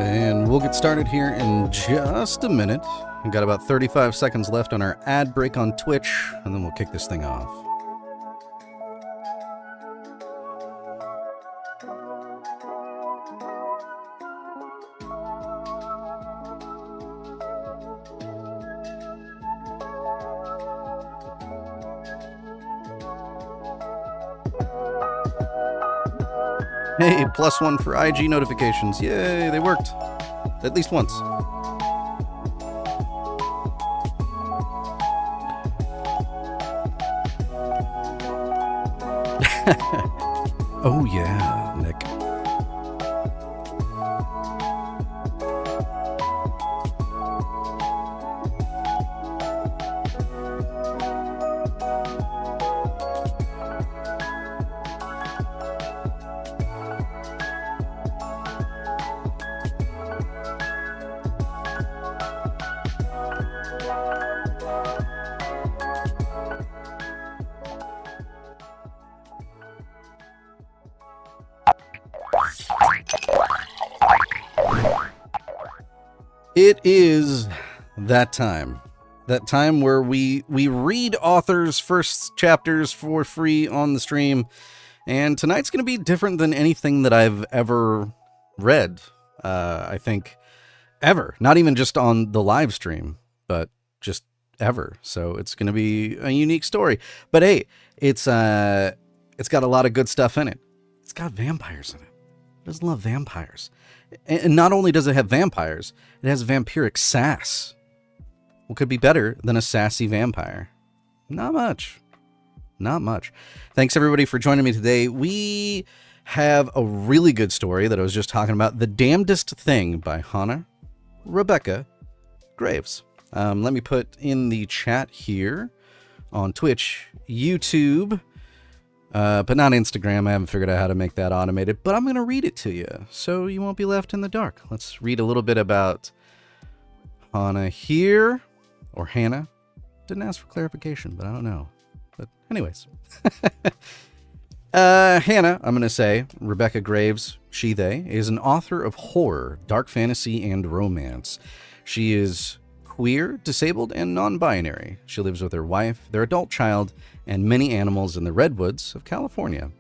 And we'll get started here in just a minute. We've got about 35 seconds left on our ad break on Twitch, and then we'll kick this thing off. Hey, +1 for IG notifications. Yay, they worked. At least once. Oh yeah, Nick. It is that time. That time where we read authors' first chapters for free on the stream. And tonight's going to be different than anything that I've ever read. I think ever. Not even just on the live stream, but just ever. So it's going to be a unique story. But hey, it's got a lot of good stuff in it. It's got vampires in it. Who doesn't love vampires? And not only does it have vampires, it has vampiric sass. What could be better than a sassy vampire? Not much. Not much. Thanks everybody for joining me today. We have a really good story that I was just talking about. The Damnedest Thing by Hanna, Rebecca Graves. Let me put in the chat here on Twitch, YouTube, but not Instagram. I haven't figured out how to make that automated, but I'm going to read it to you so you won't be left in the dark. Let's read a little bit about Hanna here, or Hanna. Didn't ask for clarification, but I don't know. But anyways. Hanna, I'm going to say, Rebecca Graves, she, they, is an author of horror, dark fantasy, and romance. She is queer, disabled, and non-binary. She lives with her wife, their adult child, and many animals in the redwoods of California.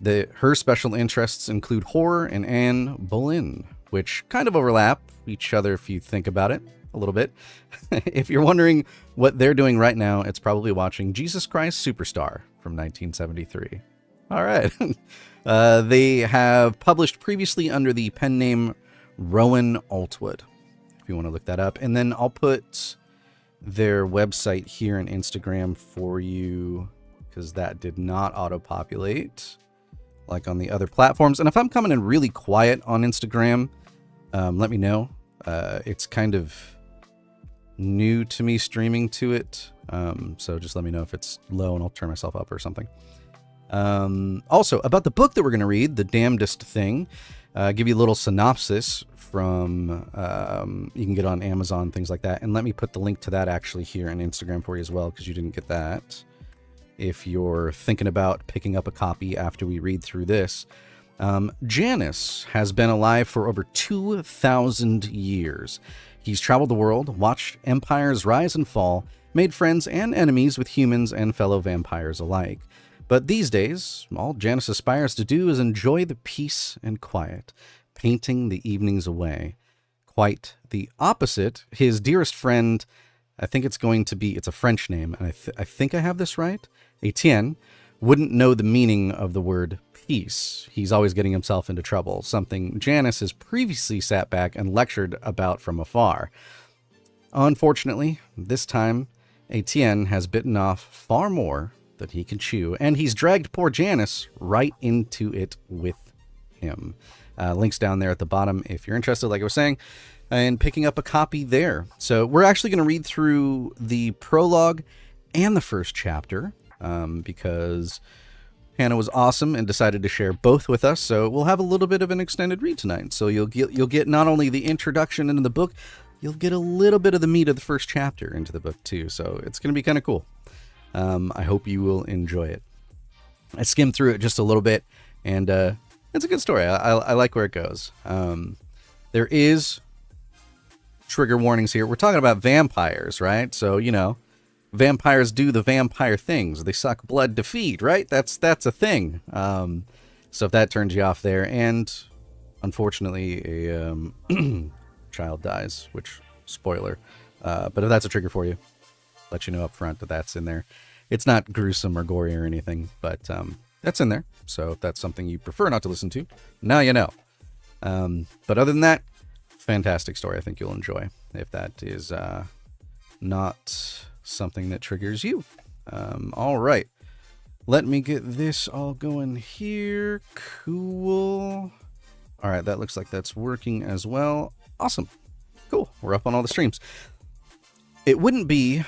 Her special interests include horror and Anne Boleyn, which kind of overlap each other if you think about it a little bit. If you're wondering what they're doing right now, it's probably watching Jesus Christ Superstar from 1973. All right. They have published previously under the pen name Rowan Altwood, if you want to look that up. And then I'll put their website here on Instagram for you, because that did not auto-populate like on the other platforms. And if I'm coming in really quiet on Instagram, let me know. It's kind of new to me streaming to it, so just let me know if it's low and I'll turn myself up or something. Also, about the book that we're going to read, The Damnedest Thing, give you a little synopsis from, you can get on Amazon, things like that. And let me put the link to that actually here on Instagram for you as well, because you didn't get that. If you're thinking about picking up a copy after we read through this. Janus has been alive for over 2,000 years. He's traveled the world, watched empires rise and fall, made friends and enemies with humans and fellow vampires alike. But these days, all Janus aspires to do is enjoy the peace and quiet, painting the evenings away. Quite the opposite, his dearest friend, I think it's a French name, and I think I have this right, Etienne, wouldn't know the meaning of the word peace. He's always getting himself into trouble, something Janus has previously sat back and lectured about from afar. Unfortunately, this time, Etienne has bitten off far more than he can chew, and he's dragged poor Janus right into it with him. Links down there at the bottom if you're interested, like I was saying, and picking up a copy there. So we're actually going to read through the prologue and the first chapter, because Hanna was awesome and decided to share both with us. So we'll have a little bit of an extended read tonight. So you'll get not only the introduction into the book, you'll get a little bit of the meat of the first chapter into the book too. So it's going to be kind of cool. I hope you will enjoy it. I skimmed through it just a little bit, and it's a good story. I like where it goes. There is trigger warnings here. We're talking about vampires, right? So, you know, vampires do the vampire things. They suck blood to feed, right? That's a thing. So if that turns you off there, and unfortunately a child dies, which, spoiler, but if that's a trigger for you, let you know up front that that's in there. It's not gruesome or gory or anything, but that's in there. So if that's something you prefer not to listen to, now you know. But other than that, fantastic story. I think you'll enjoy if that is not something that triggers you. All right. Let me get this all going here. Cool. All right, that looks like that's working as well. Awesome. Cool. We're up on all the streams. It wouldn't be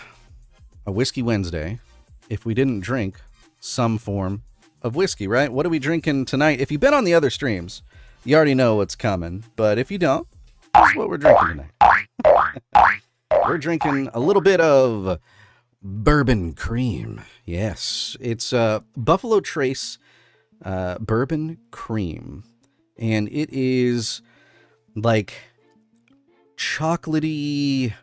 a Whiskey Wednesday if we didn't drink some form of whiskey, right? What are we drinking tonight? If you've been on the other streams, you already know what's coming. But if you don't, that's what we're drinking tonight. We're drinking a little bit of bourbon cream. Yes, it's Buffalo Trace Bourbon Cream. And it is like chocolatey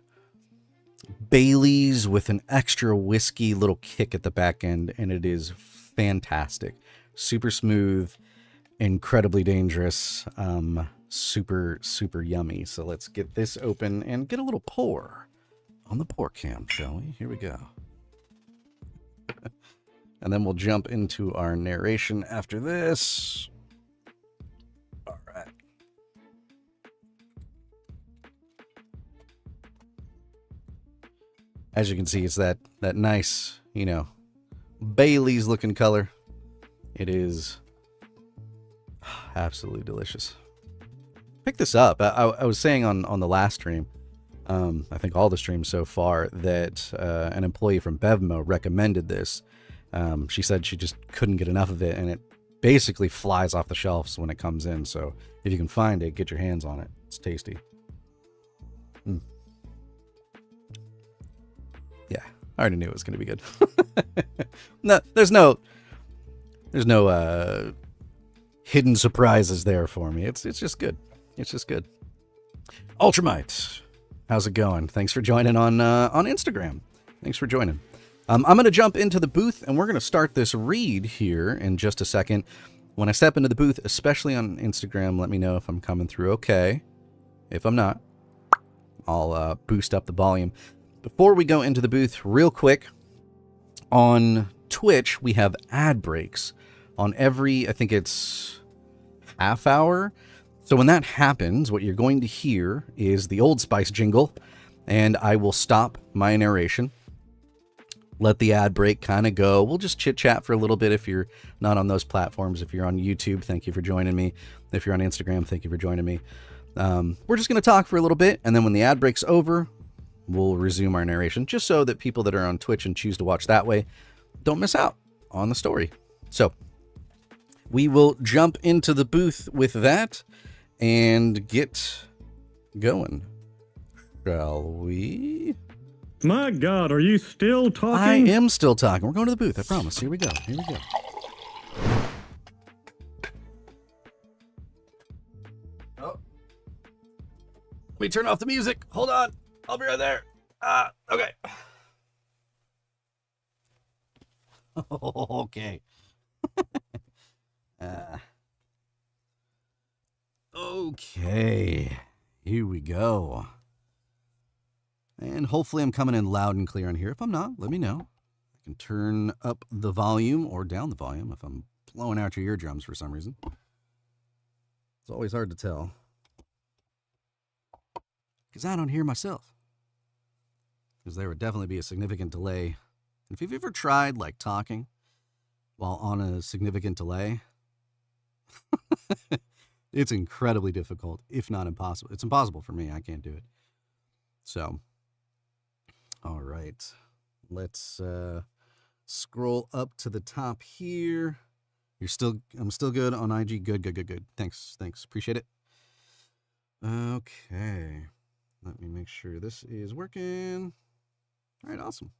Baileys with an extra whiskey little kick at the back end. And it is fantastic. Super smooth, incredibly dangerous, super, super yummy. So let's get this open and get a little pour on the pour cam, shall we? Here we go. And then we'll jump into our narration after this. All right. As you can see, it's that nice, you know, Bailey's looking color. It is absolutely delicious. Pick this up. I was saying on the last stream, I think all the streams so far, that an employee from Bevmo recommended this. She said she just couldn't get enough of it, and it basically flies off the shelves when it comes in. So if you can find it, get your hands on it. It's tasty. Yeah, I already knew it was going to be good. No, there's no hidden surprises there for me. It's just good. It's just good. Ultramite, how's it going? Thanks for joining on Instagram. Thanks for joining. I'm going to jump into the booth, and we're going to start this read here in just a second. When I step into the booth, especially on Instagram, let me know if I'm coming through okay. If I'm not, I'll boost up the volume. Before we go into the booth, real quick, on Twitch, we have ad breaks on every, I think it's half hour. So when that happens, what you're going to hear is the Old Spice jingle, and I will stop my narration, let the ad break kind of go. We'll just chit chat for a little bit if you're not on those platforms. If you're on YouTube, thank you for joining me. If you're on Instagram, thank you for joining me. We're just going to talk for a little bit, and then when the ad break's over, we'll resume our narration, just so that people that are on Twitch and choose to watch that way don't miss out on the story. So we will jump into the booth with that and get going. Shall we? My God, are you still talking? I am still talking. We're going to the booth, I promise. Here we go. Here we go. Oh. Let me turn off the music. Hold on. I'll be right there. Okay. Okay. Okay. Here we go. And hopefully I'm coming in loud and clear on here. If I'm not, let me know. I can turn up the volume or down the volume if I'm blowing out your eardrums for some reason. It's always hard to tell, because I don't hear myself. Because there would definitely be a significant delay. If you've ever tried, like, talking while on a significant delay, it's incredibly difficult, if not impossible. It's impossible for me. I can't do it. So, all right. Let's scroll up to the top here. I'm still good on IG. Good. Thanks. Appreciate it. Okay. Let me make sure this is working. All right, awesome.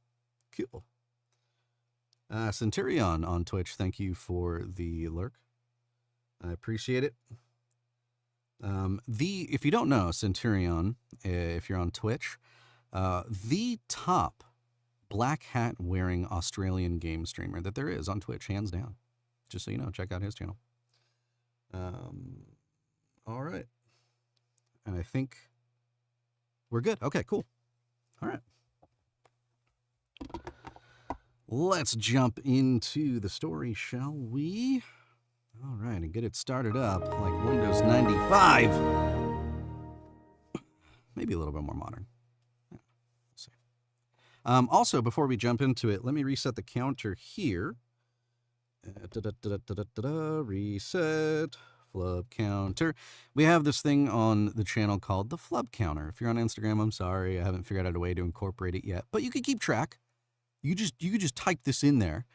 Cool. Centurion on Twitch, thank you for the lurk. I appreciate it. If you don't know, Centurion, if you're on Twitch, the top black hat wearing Australian game streamer that there is on Twitch, hands down. Just so you know, check out his channel. All right. And I think we're good. Okay, cool. All right. Let's jump into the story, shall we? All right, and get it started up like Windows 95. Maybe a little bit more modern. Yeah, let's see. Also, before we jump into it, let me reset the counter here. Reset. Flub counter. We have this thing on the channel called the flub counter. If you're on Instagram, I'm sorry, I haven't figured out a way to incorporate it yet, but you can keep track. You could just type this in there.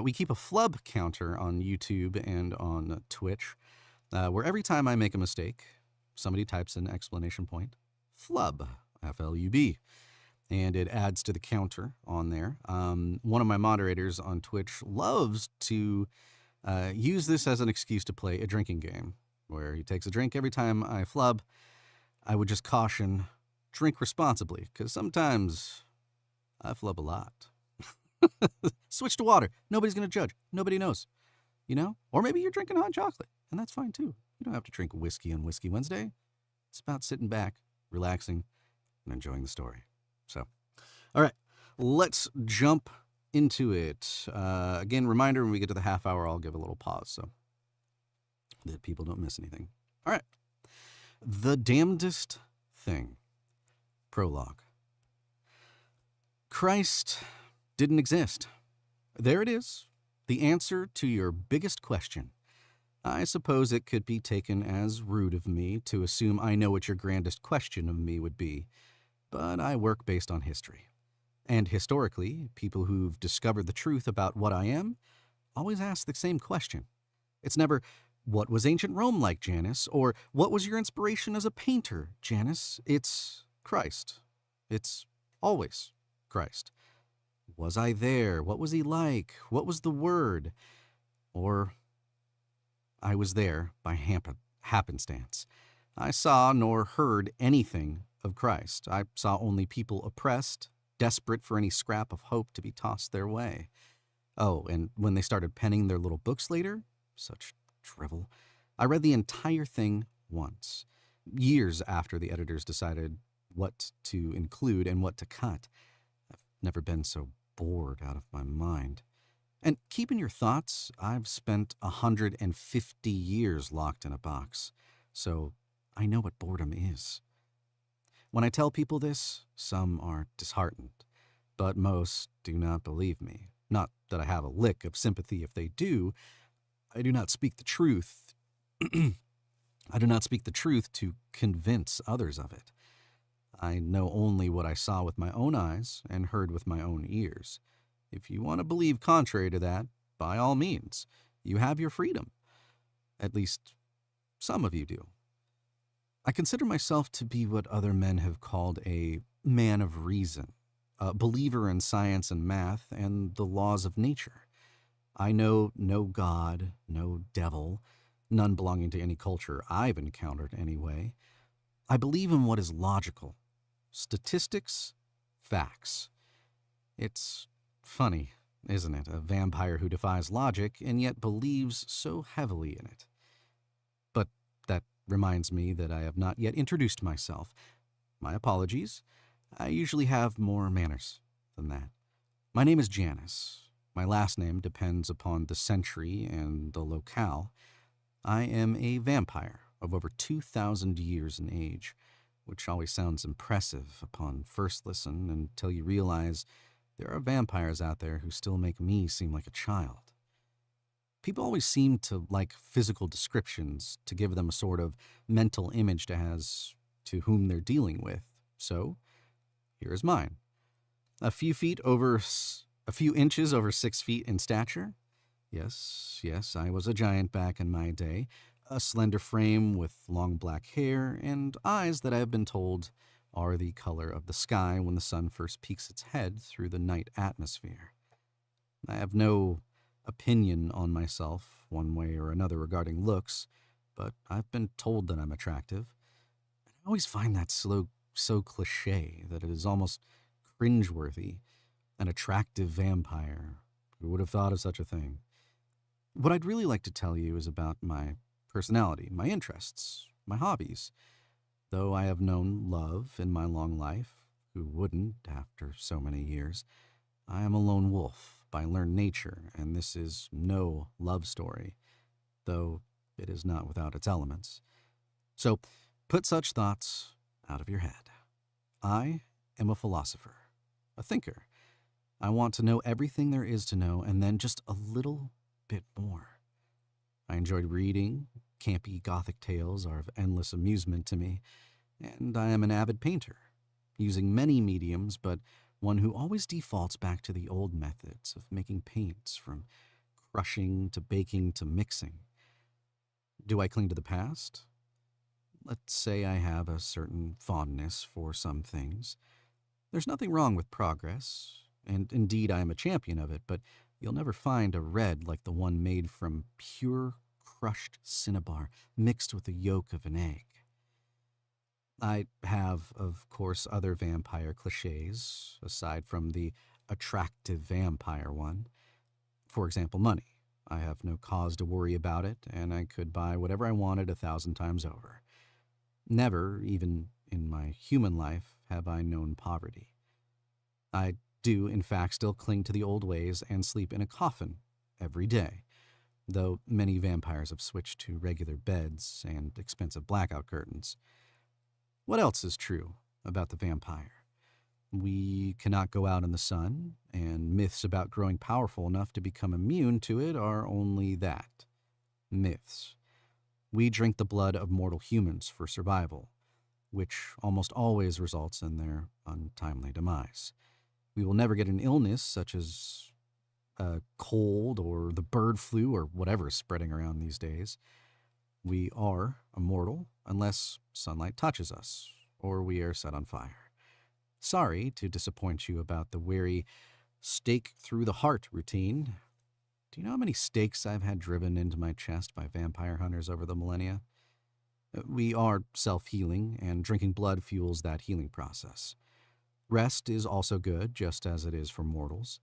We keep a flub counter on YouTube and on Twitch, where every time I make a mistake, somebody types an exclamation point, flub, F-L-U-B, and it adds to the counter on there. One of my moderators on Twitch loves to use this as an excuse to play a drinking game, where he takes a drink every time I flub. I would just caution, drink responsibly, because sometimes I flub a lot. Switch to water. Nobody's going to judge. Nobody knows, you know? Or maybe you're drinking hot chocolate, and that's fine too. You don't have to drink whiskey on Whiskey Wednesday. It's about sitting back, relaxing, and enjoying the story. So, all right, let's jump into it. Again, reminder, when we get to the half hour, I'll give a little pause so that people don't miss anything. All right. The Damnedest Thing. Prologue. Christ didn't exist. There it is. The answer to your biggest question. I suppose it could be taken as rude of me to assume I know what your grandest question of me would be, but I work based on history. And historically, people who've discovered the truth about what I am always ask the same question. It's never, what was ancient Rome like, Janus? Or what was your inspiration as a painter, Janus? It's Christ. It's always Christ. Was I there? What was he like? What was the word? Or I was there by happenstance. I saw nor heard anything of Christ. I saw only people oppressed, desperate for any scrap of hope to be tossed their way. Oh, and when they started penning their little books later, such drivel, I read the entire thing once, years after the editors decided what to include and what to cut. I've never been so bored out of my mind. And keep in your thoughts, I've spent 150 years locked in a box, so I know what boredom is. When I tell people this, some are disheartened, but most do not believe me. Not that I have a lick of sympathy if they do. I do not speak the truth. I do not speak the truth to convince others of it. I know only what I saw with my own eyes and heard with my own ears. If you want to believe contrary to that, by all means, you have your freedom. At least, some of you do. I consider myself to be what other men have called a man of reason, a believer in science and math and the laws of nature. I know no God, no devil, none belonging to any culture I've encountered anyway. I believe in what is logical. Statistics, facts. It's funny, isn't it? A vampire who defies logic and yet believes so heavily in it. But that reminds me that I have not yet introduced myself. My apologies. I usually have more manners than that. My name is Janus. My last name depends upon the century and the locale. I am a vampire of over 2,000 years in age, which always sounds impressive upon first listen until you realize there are vampires out there who still make me seem like a child. People always seem to like physical descriptions to give them a sort of mental image as to whom they're dealing with. So, here is mine. A few inches over 6 feet in stature. Yes, I was a giant back in my day. A slender frame with long black hair and eyes that I have been told are the color of the sky when the sun first peeks its head through the night atmosphere. I have no opinion on myself, one way or another, regarding looks, but I've been told that I'm attractive. I always find that so cliche that it is almost cringeworthy. An attractive vampire. Who would have thought of such a thing? What I'd really like to tell you is about my personality, my interests, my hobbies. Though I have known love in my long life, who wouldn't after so many years, I am a lone wolf by learned nature, and this is no love story, though it is not without its elements. So put such thoughts out of your head. I am a philosopher, a thinker. I want to know everything there is to know, and then just a little bit more. I enjoyed reading. Campy Gothic tales are of endless amusement to me, and I am an avid painter, using many mediums, but one who always defaults back to the old methods of making paints, from crushing to baking to mixing. Do I cling to the past? Let's say I have a certain fondness for some things. There's nothing wrong with progress, and indeed I am a champion of it, but you'll never find a red like the one made from pure crushed cinnabar mixed with the yolk of an egg. I have, of course, other vampire cliches, aside from the attractive vampire one. For example, money. I have no cause to worry about it, and I could buy whatever I wanted 1,000 times over. Never, even in my human life, have I known poverty. I do, in fact, still cling to the old ways and sleep in a coffin every day, though many vampires have switched to regular beds and expensive blackout curtains. What else is true about the vampire? We cannot go out in the sun, and myths about growing powerful enough to become immune to it are only that. Myths. We drink the blood of mortal humans for survival, which almost always results in their untimely demise. We will never get an illness such as a cold or the bird flu or whatever is spreading around these days. We are immortal unless sunlight touches us or we are set on fire. Sorry to disappoint you about the weary stake through the heart routine. Do you know how many stakes I've had driven into my chest by vampire hunters over the millennia? We are self-healing, and drinking blood fuels that healing process. Rest is also good, just as it is for mortals.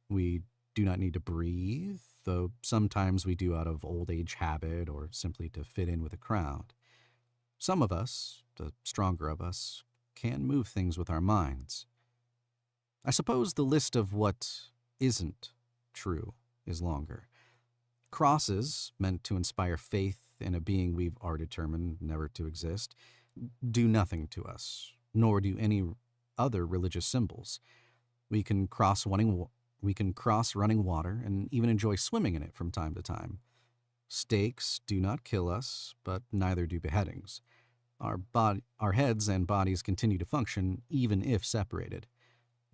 We do not need to breathe, though sometimes we do out of old age habit or simply to fit in with a crowd. Some of us, the stronger of us, can move things with our minds. I suppose the list of what isn't true is longer. Crosses, meant to inspire faith in a being we've already determined never to exist, do nothing to us, nor do any other religious symbols. We can cross running water and even enjoy swimming in it from time to time. Stakes do not kill us, but neither do beheadings. Our heads and bodies continue to function even if separated.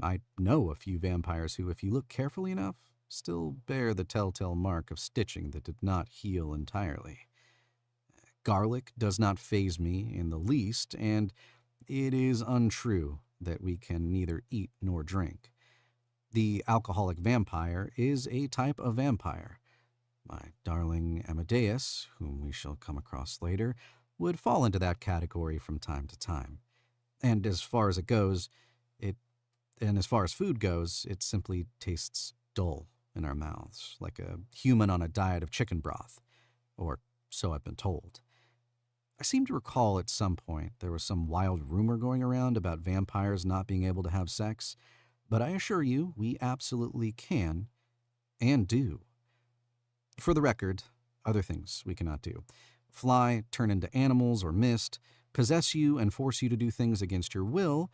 I know a few vampires who, if you look carefully enough, still bear the telltale mark of stitching that did not heal entirely. Garlic does not faze me in the least, and it is untrue that we can neither eat nor drink. The alcoholic vampire is a type of vampire. My darling Amadeus, whom we shall come across later, would fall into that category from time to time. And as far as food goes, it simply tastes dull in our mouths, like a human on a diet of chicken broth, or so I've been told. I seem to recall at some point there was some wild rumor going around about vampires not being able to have sex, but I assure you we absolutely can and do. For the record, other things we cannot do. Fly, turn into animals or mist, possess you and force you to do things against your will,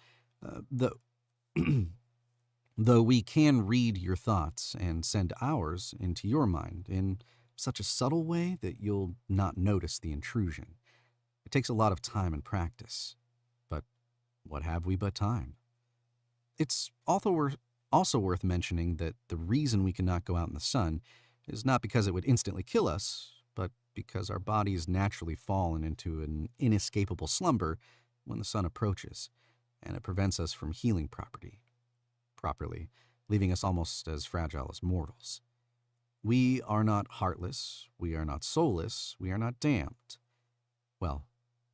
though we can read your thoughts and send ours into your mind in such a subtle way that you'll not notice the intrusion. It takes a lot of time and practice, but what have we but time? It's also worth mentioning that the reason we cannot go out in the sun is not because it would instantly kill us, but because our bodies naturally fallen into an inescapable slumber when the sun approaches, and it prevents us from healing properly, leaving us almost as fragile as mortals. We are not heartless, we are not soulless, we are not damned. Well,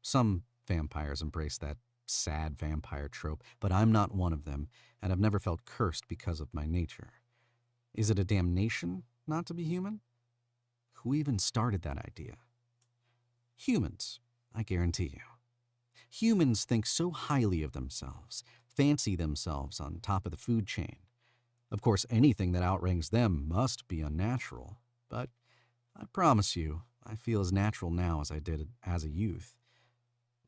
some vampires embrace that sad vampire trope, but I'm not one of them, and I've never felt cursed because of my nature. Is it a damnation not to be human? Who even started that idea? Humans, I guarantee you. Humans think so highly of themselves, fancy themselves on top of the food chain. Of course, anything that outranks them must be unnatural, but I promise you, I feel as natural now as I did as a youth.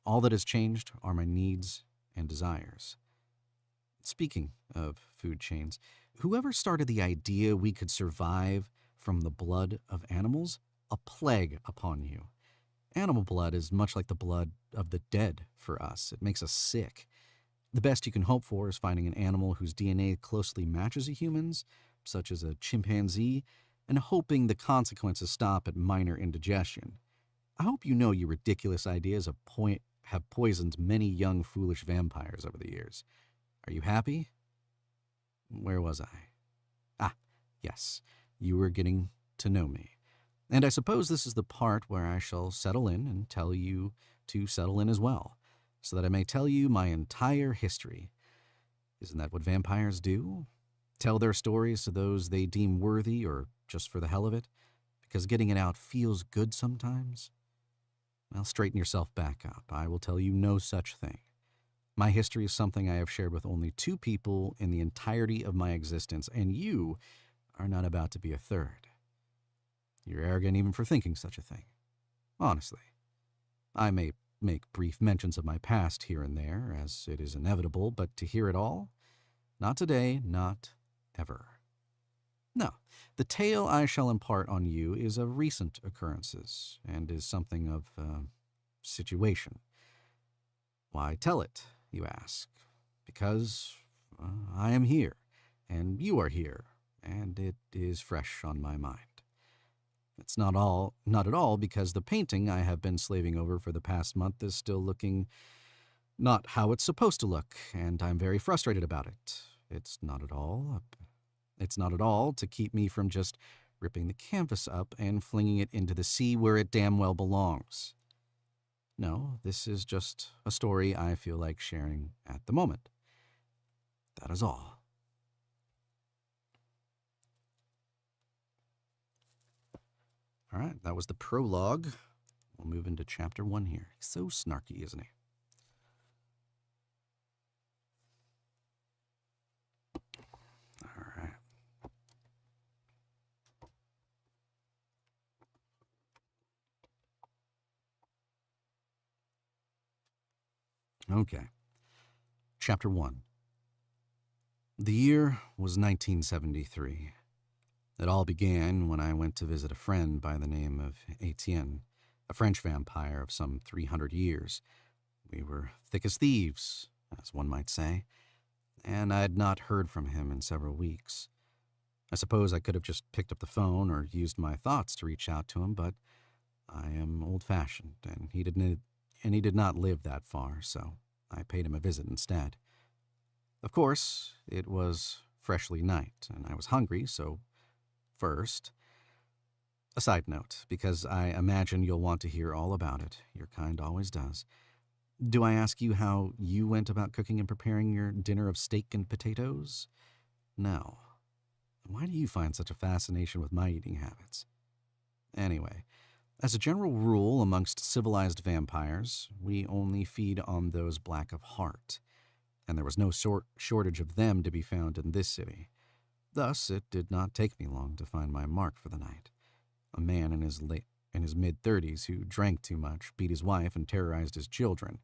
All that has changed are my needs and desires. Speaking of food chains, whoever started the idea we could survive from the blood of animals, a plague upon you. Animal blood is much like the blood of the dead for us. It makes us sick. The best you can hope for is finding an animal whose DNA closely matches a human's, such as a chimpanzee, and hoping the consequences stop at minor indigestion. I hope you know your ridiculous ideas have poisoned many young, foolish vampires over the years. Are you happy? Where was I? Ah, yes, you were getting to know me. And I suppose this is the part where I shall settle in and tell you to settle in as well, so that I may tell you my entire history. Isn't that what vampires do? Tell their stories to those they deem worthy or just for the hell of it? Because getting it out feels good sometimes? Well, straighten yourself back up. I will tell you no such thing. My history is something I have shared with only 2 people in the entirety of my existence, and you are not about to be a third. You're arrogant even for thinking such a thing. Honestly. I may make brief mentions of my past here and there, as it is inevitable, but to hear it all? Not today, not ever. No, the tale I shall impart on you is of recent occurrences, and is something of a situation. Why tell it, you ask? Because I am here, and you are here, and it is fresh on my mind. It's not at all because the painting I have been slaving over for the past month is still looking not how it's supposed to look, and I'm very frustrated about it. It's not at all to keep me from just ripping the canvas up and flinging it into the sea where it damn well belongs. No, this is just a story I feel like sharing at the moment. That is all. All right, that was the prologue. We'll move into chapter 1 here. He's so snarky, isn't he? All right. Okay. Chapter 1. The year was 1973. It all began when I went to visit a friend by the name of Etienne, a French vampire of some 300 years. We were thick as thieves, as one might say, and I had not heard from him in several weeks. I suppose I could have just picked up the phone or used my thoughts to reach out to him, but I am old-fashioned, and he did not live that far, so I paid him a visit instead. Of course, it was freshly night, and I was hungry, so first, a side note, because I imagine you'll want to hear all about it. Your kind always does. Do I ask you how you went about cooking and preparing your dinner of steak and potatoes? No. Why do you find such a fascination with my eating habits? Anyway, as a general rule amongst civilized vampires, we only feed on those black of heart, and there was no shortage of them to be found in this city. Thus, it did not take me long to find my mark for the night. A man in his mid-30s who drank too much, beat his wife, and terrorized his children.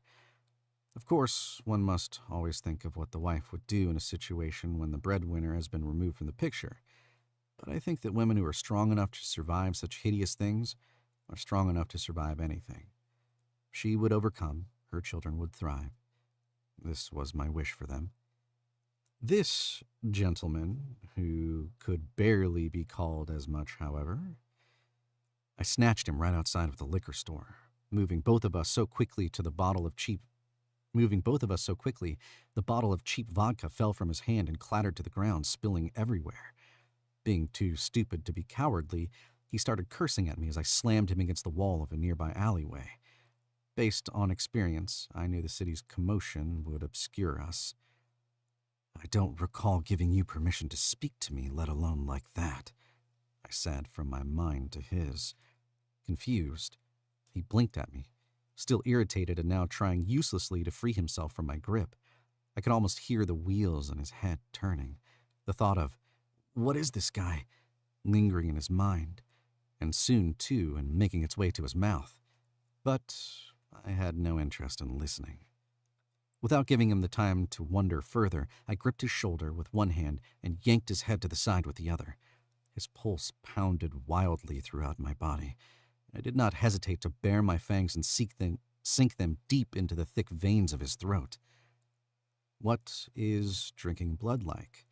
Of course, one must always think of what the wife would do in a situation when the breadwinner has been removed from the picture. But I think that women who are strong enough to survive such hideous things are strong enough to survive anything. She would overcome, her children would thrive. This was my wish for them. This gentleman, who could barely be called as much, however, I snatched him right outside of the liquor store, moving both of us so quickly, the bottle of cheap vodka fell from his hand and clattered to the ground, spilling everywhere. Being too stupid to be cowardly, he started cursing at me as I slammed him against the wall of a nearby alleyway. Based on experience, I knew the city's commotion would obscure us. I don't recall giving you permission to speak to me, let alone like that, I said from my mind to his. Confused, he blinked at me, still irritated and now trying uselessly to free himself from my grip. I could almost hear the wheels in his head turning, the thought of, what is this guy, lingering in his mind, and soon, too, and making its way to his mouth. But I had no interest in listening. Without giving him the time to wonder further, I gripped his shoulder with one hand and yanked his head to the side with the other. His pulse pounded wildly throughout my body. I did not hesitate to bare my fangs and sink them deep into the thick veins of his throat. What is drinking blood like?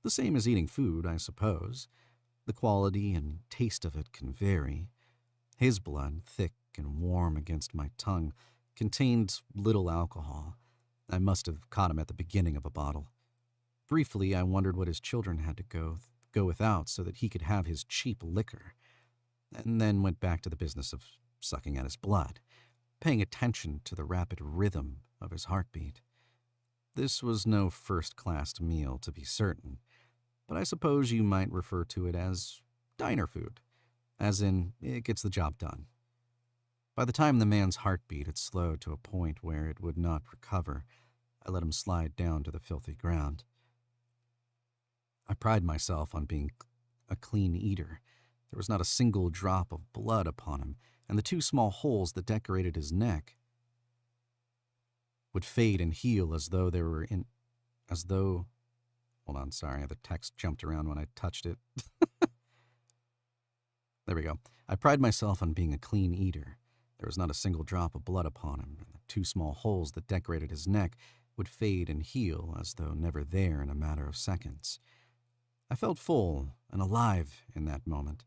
The same as eating food, I suppose. The quality and taste of it can vary. His blood, thick and warm against my tongue, contained little alcohol. I must have caught him at the beginning of a bottle. Briefly, I wondered what his children had to go without so that he could have his cheap liquor, and then went back to the business of sucking at his blood, paying attention to the rapid rhythm of his heartbeat. This was no first-class meal, to be certain, but I suppose you might refer to it as diner food, as in, it gets the job done. By the time the man's heartbeat had slowed to a point where it would not recover, I let him slide down to the filthy ground. I pride myself on being a clean eater. There was not a single drop of blood upon him, and the 2 small holes that decorated his neck would fade and heal hold on, sorry, the text jumped around when I touched it. There we go. I pride myself on being a clean eater. There was not a single drop of blood upon him, and the 2 small holes that decorated his neck would fade and heal as though never there in a matter of seconds. I felt full and alive in that moment,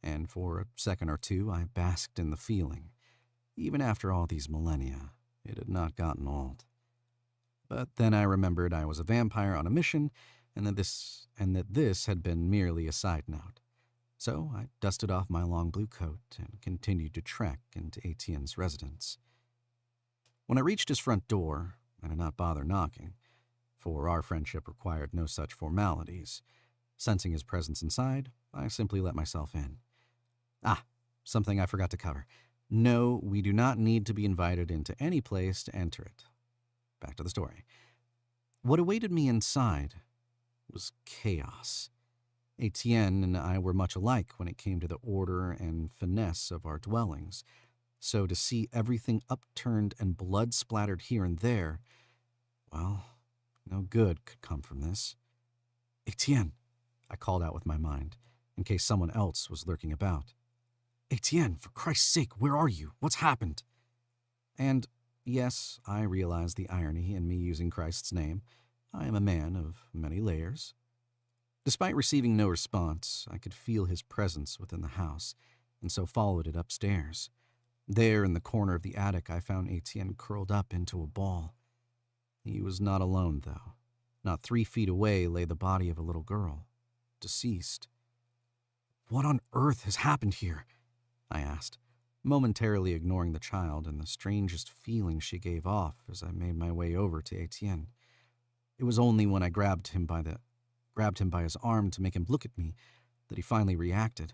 and for a second or two I basked in the feeling. Even after all these millennia, it had not gotten old. But then I remembered I was a vampire on a mission, and that this had been merely a side note. So I dusted off my long blue coat and continued to trek into Etienne's residence. When I reached his front door, I did not bother knocking, for our friendship required no such formalities. Sensing his presence inside, I simply let myself in. Something I forgot to cover. No, we do not need to be invited into any place to enter it. Back to the story. What awaited me inside was chaos. Etienne and I were much alike when it came to the order and finesse of our dwellings, so to see everything upturned and blood splattered here and there, well, no good could come from this. Etienne, I called out with my mind, in case someone else was lurking about. Etienne, for Christ's sake, where are you? What's happened? And yes, I realize the irony in me using Christ's name. I am a man of many layers. Despite receiving no response, I could feel his presence within the house, and so followed it upstairs. There, in the corner of the attic, I found Etienne curled up into a ball. He was not alone, though. Not 3 feet away lay the body of a little girl, deceased. What on earth has happened here? I asked, momentarily ignoring the child and the strangest feeling she gave off as I made my way over to Etienne. It was only when I grabbed him by his arm to make him look at me that he finally reacted.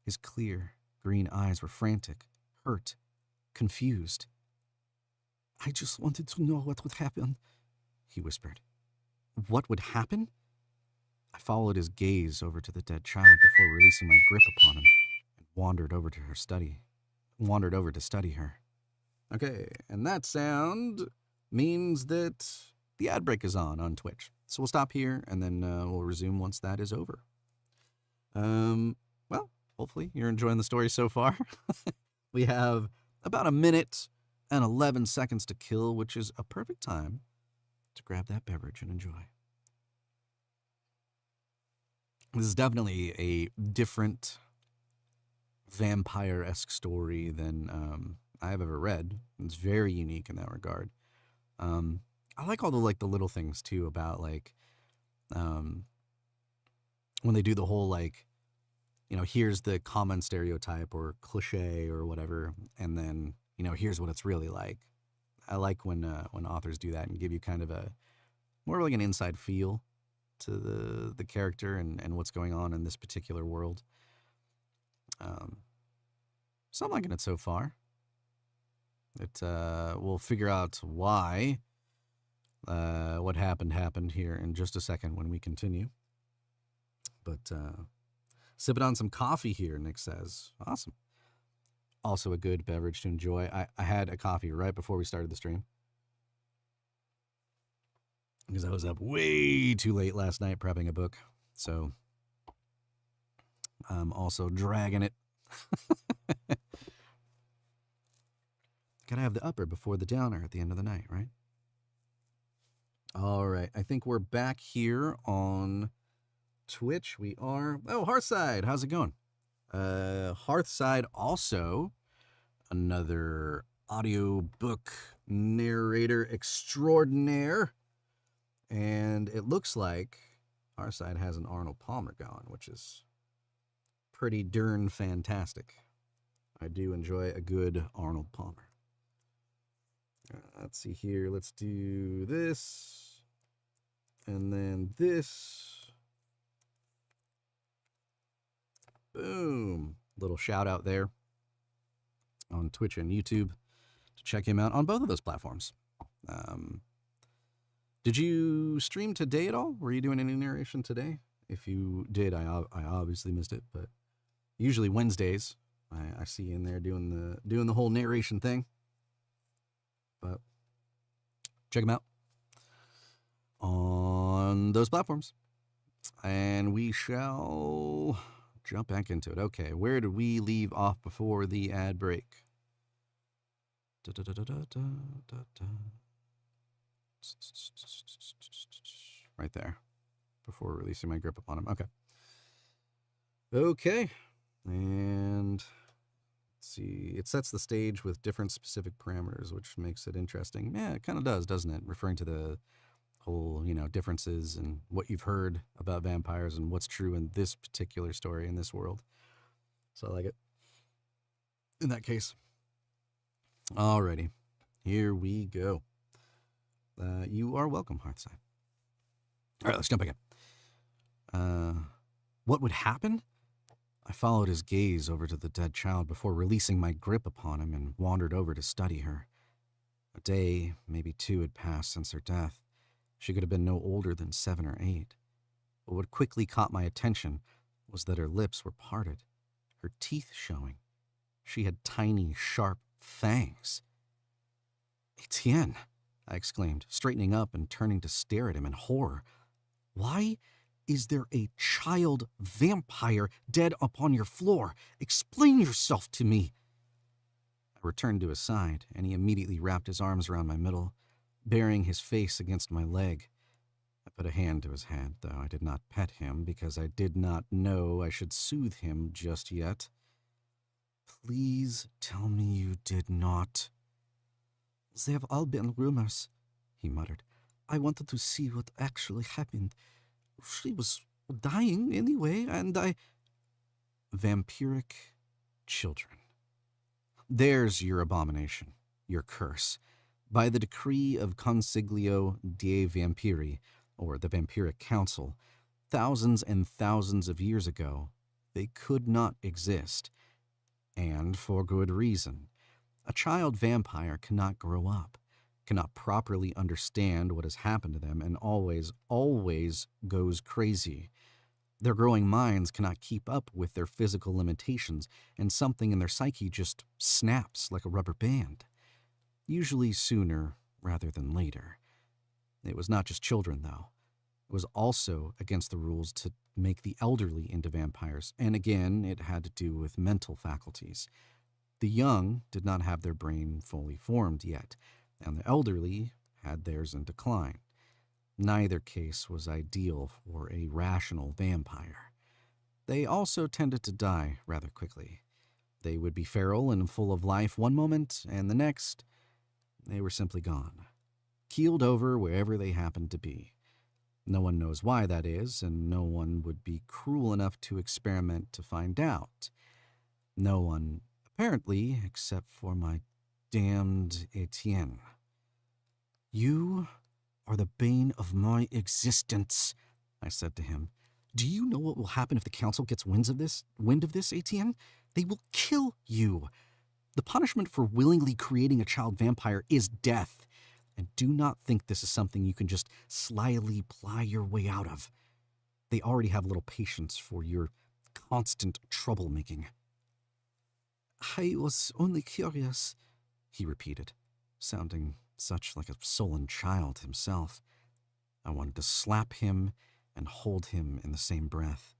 His clear, green eyes were frantic, hurt, confused. I just wanted to know what would happen, he whispered. What would happen? I followed his gaze over to the dead child before releasing my grip upon him and wandered over to study her. Okay, and that sound means that the ad break is on Twitch. So we'll stop here, and then we'll resume once that is over. Well, hopefully you're enjoying the story so far. We have about 1 minute and 11 seconds to kill, which is a perfect time to grab that beverage and enjoy. This is definitely a different vampire-esque story than I've ever read. It's very unique in that regard. I like all the little things too about when they do the whole here's the common stereotype or cliche or whatever, and then here's what it's really like. I like when authors do that and give you kind of a more like an inside feel to the character and what's going on in this particular world. So I'm liking it so far. We'll figure out why what happened here in just a second when we continue. But sipping on some coffee here, Nick says. Awesome. Also a good beverage to enjoy. I had a coffee right before we started the stream because I was up way too late last night prepping a book. So I'm also dragging it. Gotta have the upper before the downer at the end of the night, right? All right. I think we're back here on Twitch. We are. Oh, Hearthside. How's it going? Hearthside also another audiobook narrator extraordinaire. And it looks like Hearthside has an Arnold Palmer going, which is pretty darn fantastic. I do enjoy a good Arnold Palmer. Let's see here. Let's do this. And then this. Boom. Little shout out there on Twitch and YouTube to check him out on both of those platforms. Did you stream today at all? Were you doing any narration today? If you did, I obviously missed it, but usually Wednesdays I see you in there doing the whole narration thing. But check him out on those platforms. And we shall jump back into it. Okay, where did we leave off before the ad break? Right there. Before releasing my grip upon him. Okay. Okay. And let's see. It sets the stage with different specific parameters, which makes it interesting. Yeah, it kind of does, doesn't it? Referring to the whole, differences and what you've heard about vampires and what's true in this particular story in this world. So I like it. In that case. Alrighty. Here we go. You are welcome, Hearthside. All right, let's jump again. What would happen? I followed his gaze over to the dead child before releasing my grip upon him and wandered over to study her. A day, maybe 2, had passed since her death. She could have been no older than 7 or 8. But what quickly caught my attention was that her lips were parted, her teeth showing. She had tiny, sharp fangs. "Etienne," I exclaimed, straightening up and turning to stare at him in horror. "Why is there a child vampire dead upon your floor? Explain yourself to me." I returned to his side, and he immediately wrapped his arms around my middle, burying his face against my leg. I put a hand to his head, though I did not pet him because I did not know I should soothe him just yet. "Please tell me you did not." "They have all been rumors," he muttered. "I wanted to see what actually happened. She was dying anyway, and I—" Vampiric children. There's your abomination, your curse. By the decree of Consiglio dei Vampiri, or the Vampiric Council, thousands and thousands of years ago, they could not exist. And for good reason. A child vampire cannot grow up, cannot properly understand what has happened to them, and always, always goes crazy. Their growing minds cannot keep up with their physical limitations, and something in their psyche just snaps like a rubber band. Usually sooner rather than later. It was not just children, though. It was also against the rules to make the elderly into vampires, and again, it had to do with mental faculties. The young did not have their brain fully formed yet, and the elderly had theirs in decline. Neither case was ideal for a rational vampire. They also tended to die rather quickly. They would be feral and full of life one moment, and the next, they were simply gone, keeled over wherever they happened to be. No one knows why that is, and no one would be cruel enough to experiment to find out. No one, apparently, except for my damned Etienne. You are the bane of my existence, I said to him. Do you know what will happen if the council gets wind of this, Etienne? They will kill you. The punishment for willingly creating a child vampire is death. And do not think this is something you can just slyly ply your way out of. They already have little patience for your constant troublemaking. I was only curious, he repeated, sounding such like a sullen child himself. I wanted to slap him and hold him in the same breath.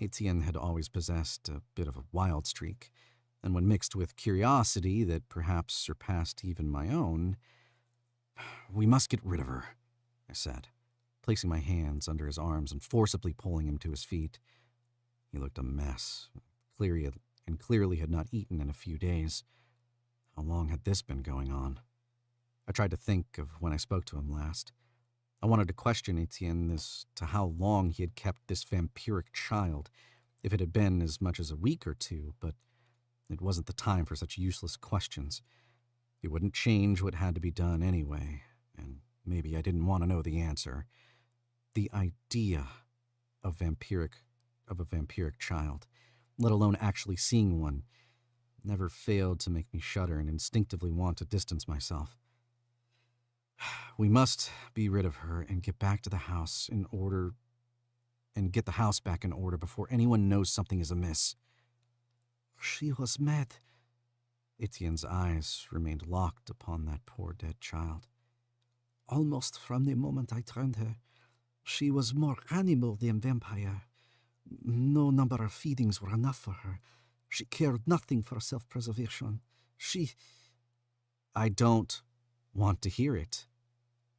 Etienne had always possessed a bit of a wild streak, and when mixed with curiosity that perhaps surpassed even my own, "We must get rid of her," I said, placing my hands under his arms and forcibly pulling him to his feet. He looked a mess, clearly had not eaten in a few days. How long had this been going on? I tried to think of when I spoke to him last. I wanted to question Etienne as to how long he had kept this vampiric child, if it had been as much as a week or two, but it wasn't the time for such useless questions. It wouldn't change what had to be done anyway, and maybe I didn't want to know the answer. The idea of a vampiric child, let alone actually seeing one, never failed to make me shudder and instinctively want to distance myself. We must be rid of her and get back to the house get the house back in order before anyone knows something is amiss. She was mad. Etienne's eyes remained locked upon that poor dead child. Almost from the moment I turned her, she was more animal than vampire. No number of feedings were enough for her. She cared nothing for self-preservation. I don't want to hear it,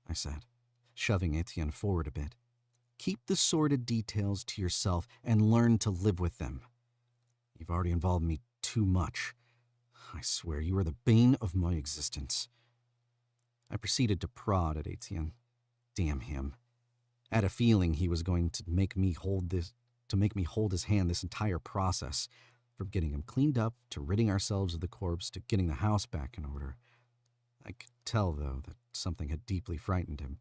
I said, shoving Etienne forward a bit. Keep the sordid details to yourself and learn to live with them. You've already involved me too much. I swear you are the bane of my existence. I proceeded to prod at Etienne. Damn him. I had a feeling he was going to make me hold his hand this entire process, from getting him cleaned up to ridding ourselves of the corpse to getting the house back in order. I could tell, though, that something had deeply frightened him.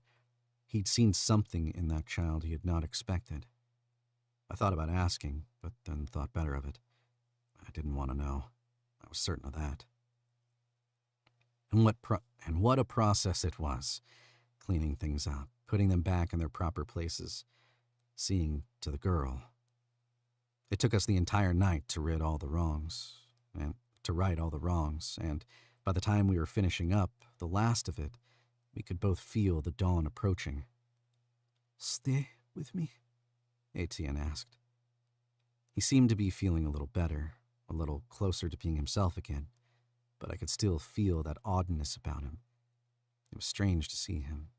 He'd seen something in that child he had not expected. I thought about asking, but then thought better of it. I didn't want to know. I was certain of that. And what a process it was, cleaning things up, putting them back in their proper places, seeing to the girl. It took us the entire night to right all the wrongs, and by the time we were finishing up the last of it, we could both feel the dawn approaching. Stay with me? Etienne asked. He seemed to be feeling a little better, a little closer to being himself again, but I could still feel that oddness about him. It was strange to see him,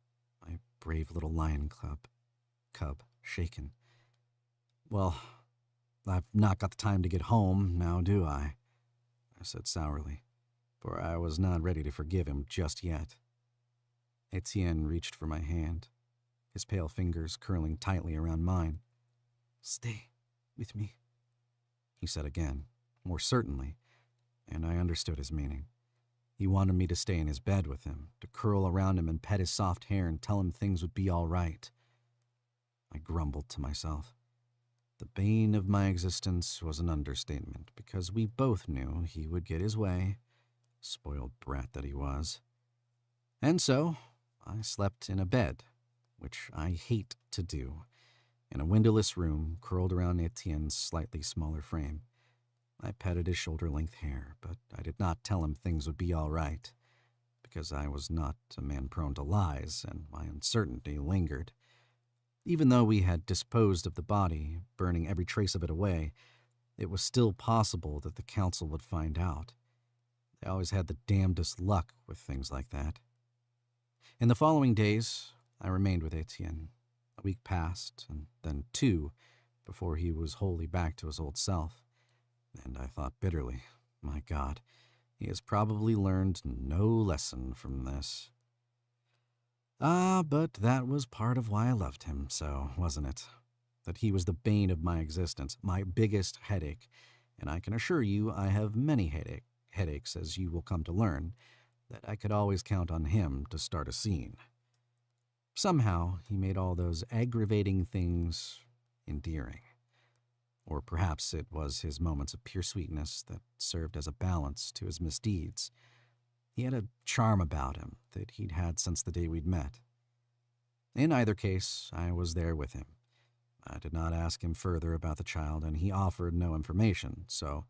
my brave little lion cub, shaken. Well, I've not got the time to get home, now do I? I said sourly, for I was not ready to forgive him just yet. Etienne reached for my hand, his pale fingers curling tightly around mine. Stay with me, he said again, more certainly, and I understood his meaning. He wanted me to stay in his bed with him, to curl around him and pet his soft hair and tell him things would be all right. I grumbled to myself. The bane of my existence was an understatement, because we both knew he would get his way, spoiled brat that he was. And so, I slept in a bed, which I hate to do, in a windowless room curled around Etienne's slightly smaller frame. I petted his shoulder-length hair, but I did not tell him things would be all right, because I was not a man prone to lies, and my uncertainty lingered. Even though we had disposed of the body, burning every trace of it away, it was still possible that the council would find out. They always had the damnedest luck with things like that. In the following days, I remained with Etienne. A week passed, and then 2, before he was wholly back to his old self. And I thought bitterly, my God, he has probably learned no lesson from this. But that was part of why I loved him so, wasn't it? That he was the bane of my existence, my biggest headache, and I can assure you I have many headaches, as you will come to learn, that I could always count on him to start a scene. Somehow, he made all those aggravating things endearing. Or perhaps it was his moments of pure sweetness that served as a balance to his misdeeds. He had a charm about him that he'd had since the day we'd met. In either case, I was there with him. I did not ask him further about the child, and he offered no information, so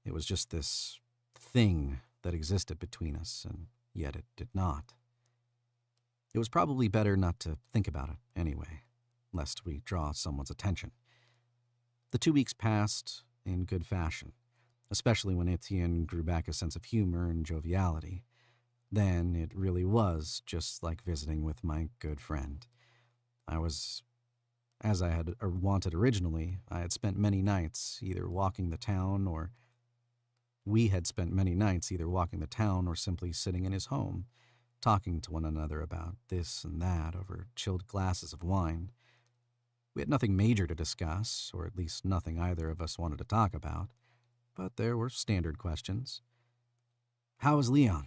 it was just this thing that existed between us, and yet it did not. It was probably better not to think about it anyway, lest we draw someone's attention. The 2 weeks passed in good fashion, especially when Etienne grew back a sense of humor and joviality. Then it really was just like visiting with my good friend. I was, as I had wanted originally, I had spent many nights either walking the town or we had spent many nights either walking the town or simply sitting in his home, talking to one another about this and that over chilled glasses of wine. We had nothing major to discuss, or at least nothing either of us wanted to talk about, but there were standard questions. How is Leon,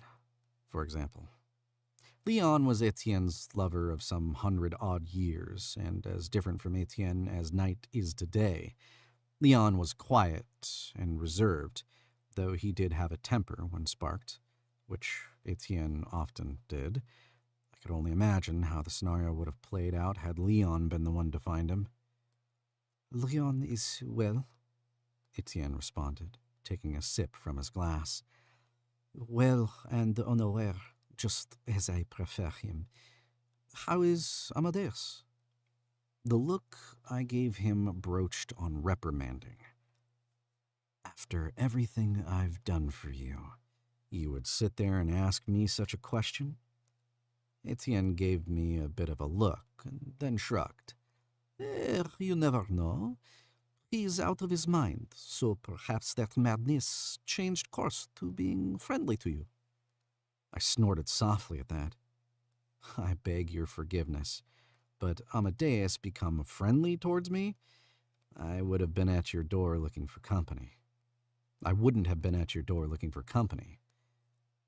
for example? Leon was Etienne's lover of some 100-odd years, and as different from Etienne as night is today. Leon was quiet and reserved, though he did have a temper when sparked, which Etienne often did. I could only imagine how the scenario would have played out had Leon been the one to find him. Leon is well, Etienne responded, taking a sip from his glass. Well and unaware, just as I prefer him. How is Amadeus? The look I gave him broached on reprimanding. After everything I've done for you, you would sit there and ask me such a question? Etienne gave me a bit of a look, and then shrugged. You never know. He's out of his mind, so perhaps that madness changed course to being friendly to you. I snorted softly at that. I beg your forgiveness, but Amadeus become friendly towards me? I would have been at your door looking for company. I wouldn't have been at your door looking for company.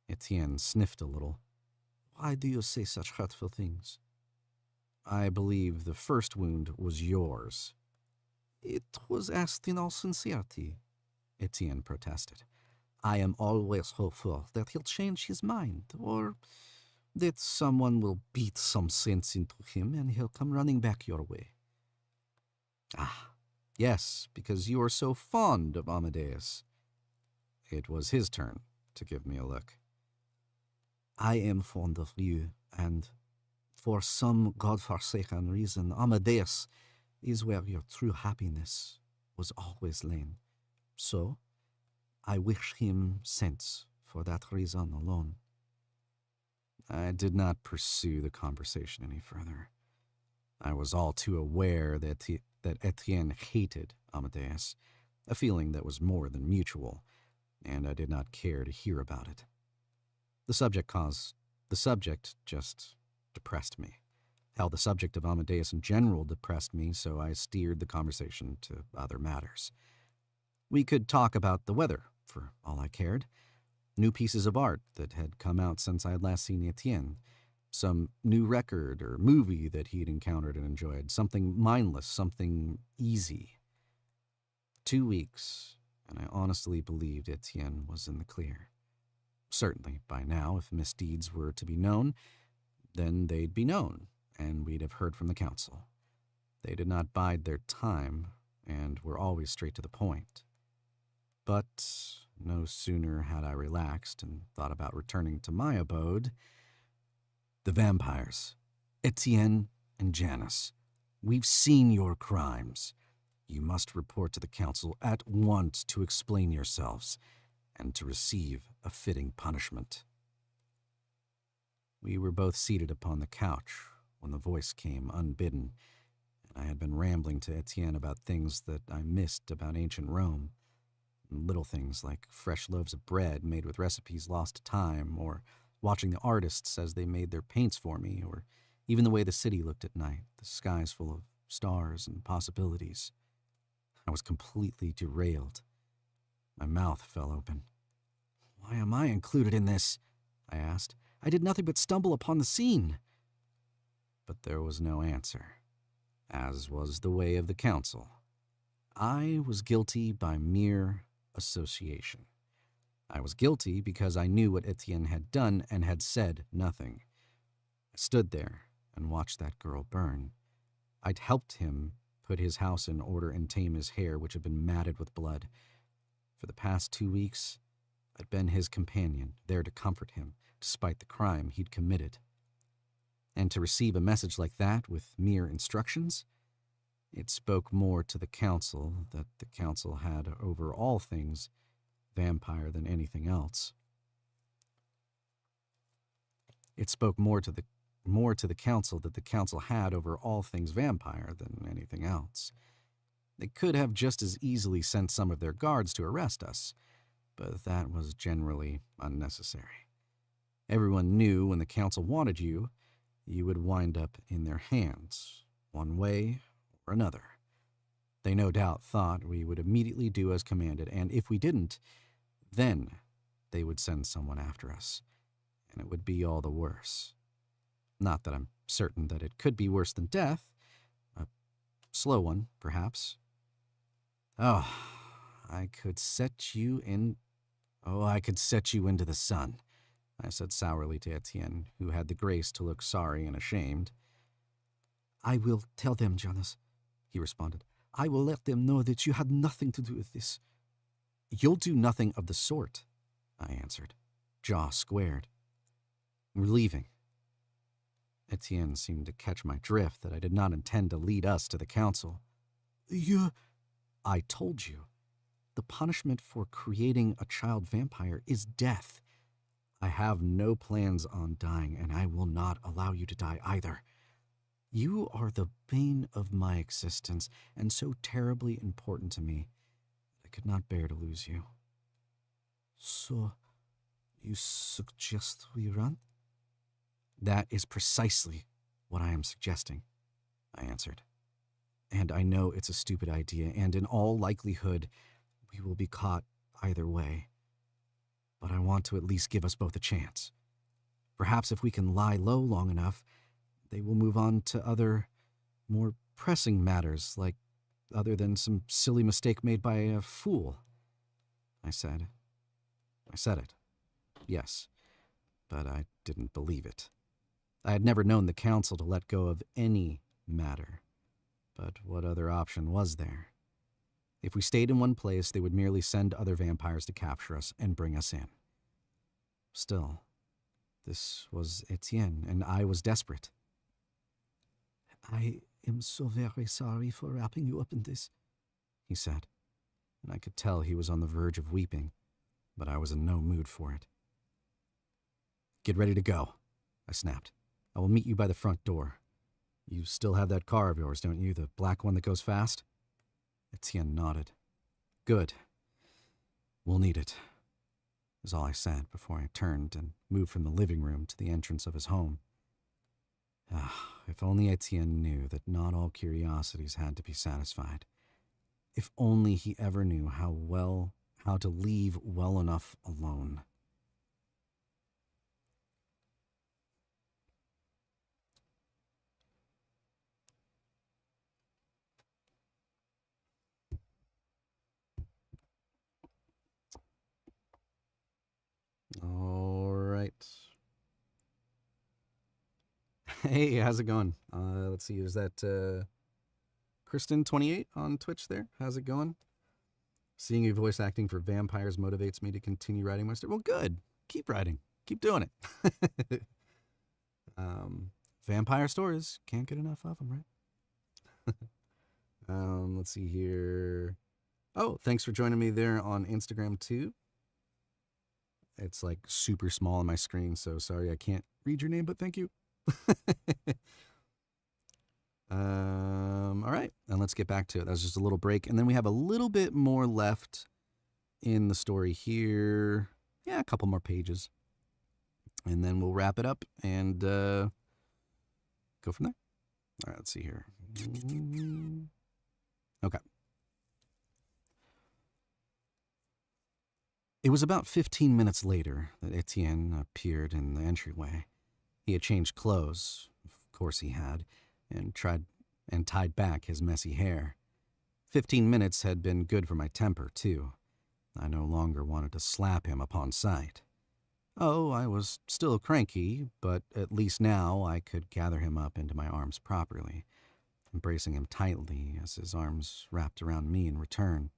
Etienne sniffed a little. Why do you say such hurtful things? I believe the first wound was yours. It was asked in all sincerity, Etienne protested. I am always hopeful that he'll change his mind, or that someone will beat some sense into him and he'll come running back your way. Ah, yes, because you are so fond of Amadeus. It was his turn to give me a look. I am fond of you, and for some godforsaken reason, Amadeus is where your true happiness was always lain. So, I wish him sense for that reason alone. I did not pursue the conversation any further. I was all too aware that Etienne hated Amadeus, a feeling that was more than mutual, and I did not care to hear about it. The subject just depressed me. Hell, the subject of Amadeus in general depressed me, so I steered the conversation to other matters. We could talk about the weather, for all I cared. New pieces of art that had come out since I had last seen Etienne. Some new record or movie that he'd encountered and enjoyed. Something mindless, something easy. 2 weeks, and I honestly believed Etienne was in the clear. Certainly, by now, if misdeeds were to be known, then they'd be known, and we'd have heard from the council. They did not bide their time, and were always straight to the point. But no sooner had I relaxed and thought about returning to my abode. The vampires, Etienne and Janus, we've seen your crimes. You must report to the council at once to explain yourselves and to receive a fitting punishment. We were both seated upon the couch when the voice came unbidden, and I had been rambling to Etienne about things that I missed about ancient Rome. Little things like fresh loaves of bread made with recipes lost to time, or watching the artists as they made their paints for me, or even the way the city looked at night, the skies full of stars and possibilities. I was completely derailed. My mouth fell open. Why am I included in this? I asked. I did nothing but stumble upon the scene. But there was no answer, as was the way of the council. I was guilty by mere association. I was guilty because I knew what Etienne had done and had said nothing. I stood there and watched that girl burn. I'd helped him put his house in order and tame his hair, which had been matted with blood. For the past 2 weeks, I'd been his companion, there to comfort him, despite the crime he'd committed. And to receive a message like that with mere instructions, it spoke more to the council that the council had over all things vampire than anything else. It spoke more to the council that the council had over all things vampire than anything else. They could have just as easily sent some of their guards to arrest us, but that was generally unnecessary. Everyone knew when the council wanted you, you would wind up in their hands, one way or another. They no doubt thought we would immediately do as commanded, and if we didn't, then they would send someone after us, and it would be all the worse. Not that I'm certain that it could be worse than death. A slow one, perhaps. Oh, I could set you into the sun, I said sourly to Etienne, who had the grace to look sorry and ashamed. I will tell them, Janus, he responded. I will let them know that you had nothing to do with this. You'll do nothing of the sort, I answered, jaw squared. We're leaving. Etienne seemed to catch my drift that I did not intend to lead us to the council. I told you. The punishment for creating a child vampire is death. I have no plans on dying, and I will not allow you to die either. You are the bane of my existence, and so terribly important to me, I could not bear to lose you. So, you suggest we run? That is precisely what I am suggesting, I answered. And I know it's a stupid idea, and in all likelihood, we will be caught either way. But I want to at least give us both a chance. Perhaps if we can lie low long enough, they will move on to other, more pressing matters, like other than some silly mistake made by a fool. I said it. Yes, but I didn't believe it. I had never known the council to let go of any matter. But what other option was there? If we stayed in one place, they would merely send other vampires to capture us and bring us in. Still, this was Etienne, and I was desperate. I am so very sorry for wrapping you up in this, he said, and I could tell he was on the verge of weeping, but I was in no mood for it. Get ready to go, I snapped. I will meet you by the front door. You still have that car of yours, don't you? The black one that goes fast? Etienne nodded. Good. We'll need it, is all I said before I turned and moved from the living room to the entrance of his home. If only Etienne knew that not all curiosities had to be satisfied. If only he ever knew how to leave well enough alone. All right. Hey, how's it going? Let's see, is that Kristen28 on Twitch there? How's it going? Seeing you voice acting for vampires motivates me to continue writing my story. Well, good. Keep writing. Keep doing it. Vampire stories. Can't get enough of them, right? Let's see here. Oh, thanks for joining me there on Instagram, too. It's like super small on my screen, so sorry I can't read your name, but thank you. All right, and let's get back to it. That was just a little break, and then we have a little bit more left in the story here. Yeah, a couple more pages, and then we'll wrap it up and go from there. All right, let's see here. Okay. It was about 15 minutes later that Etienne appeared in the entryway. He had changed clothes, of course he had, and tied back his messy hair. 15 minutes had been good for my temper, too. I no longer wanted to slap him upon sight. Oh, I was still cranky, but at least now I could gather him up into my arms properly, embracing him tightly as his arms wrapped around me in return.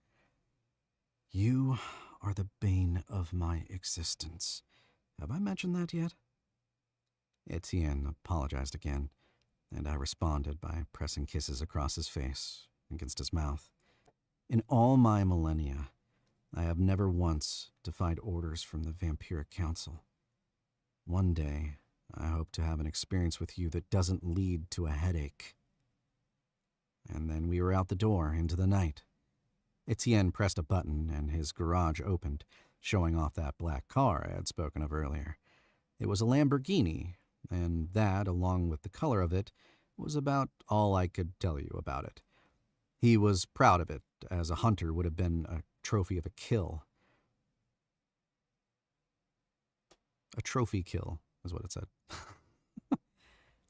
You are the bane of my existence. Have I mentioned that yet? Etienne apologized again, and I responded by pressing kisses across his face, against his mouth. In all my millennia, I have never once defied orders from the Vampiric Council. One day, I hope to have an experience with you that doesn't lead to a headache. And then we were out the door into the night. Etienne pressed a button and his garage opened, showing off that black car I had spoken of earlier. It was a Lamborghini, and that, along with the color of it, was about all I could tell you about it. He was proud of it, as a hunter would have been a trophy of a kill. A trophy kill, is what it said.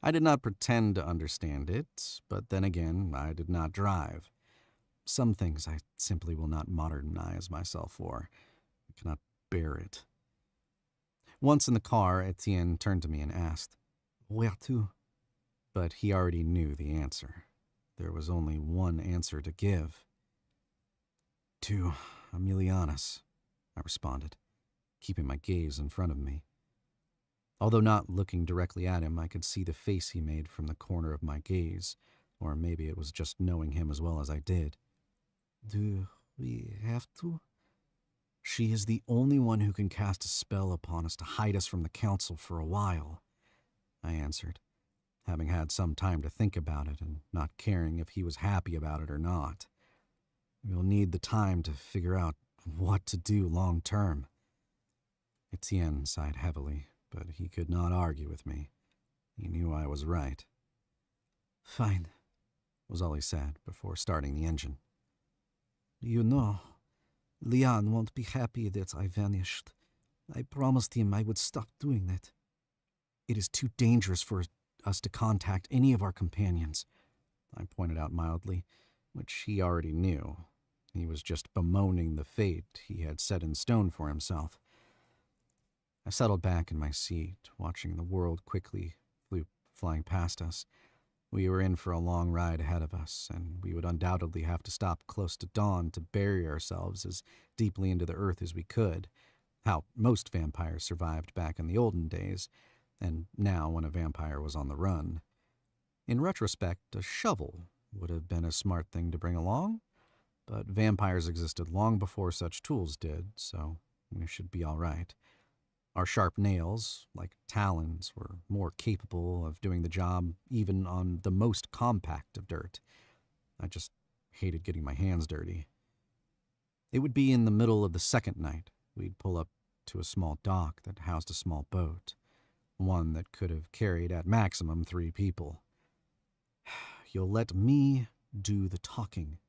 I did not pretend to understand it, but then again, I did not drive. Some things I simply will not modernize myself for. I cannot bear it. Once in the car, Etienne turned to me and asked, "Where to?" But he already knew the answer. There was only one answer to give. "To Emilianus," I responded, keeping my gaze in front of me. Although not looking directly at him, I could see the face he made from the corner of my gaze, or maybe it was just knowing him as well as I did. "Do we have to?" "She is the only one who can cast a spell upon us to hide us from the council for a while," I answered, having had some time to think about it and not caring if he was happy about it or not. "We'll need the time to figure out what to do long term." Etienne sighed heavily, but he could not argue with me. He knew I was right. "Fine," was all he said before starting the engine. "You know, Leon won't be happy that I vanished. I promised him I would stop doing that. It is too dangerous for us to contact any of our companions," I pointed out mildly, which he already knew. He was just bemoaning the fate he had set in stone for himself. I settled back in my seat, watching the world quickly flying past us. We were in for a long ride ahead of us, and we would undoubtedly have to stop close to dawn to bury ourselves as deeply into the earth as we could, how most vampires survived back in the olden days, and now when a vampire was on the run. In retrospect, a shovel would have been a smart thing to bring along, but vampires existed long before such tools did, so we should be all right. Our sharp nails, like talons, were more capable of doing the job even on the most compact of dirt. I just hated getting my hands dirty. It would be in the middle of the second night. We'd pull up to a small dock that housed a small boat, one that could have carried at maximum 3 people. "You'll let me do the talking,"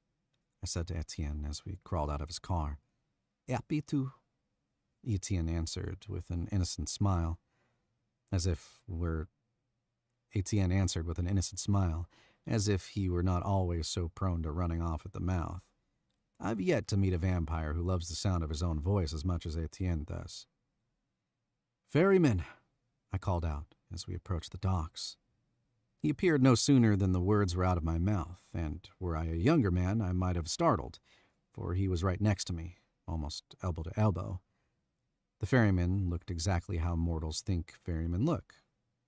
I said to Etienne as we crawled out of his car. "Happy to," Etienne answered with an innocent smile, as if he were not always so prone to running off at the mouth. I've yet to meet a vampire who loves the sound of his own voice as much as Etienne does. "Ferryman," I called out as we approached the docks. He appeared no sooner than the words were out of my mouth, and were I a younger man, I might have startled, for he was right next to me, almost elbow to elbow. The ferryman looked exactly how mortals think ferrymen look,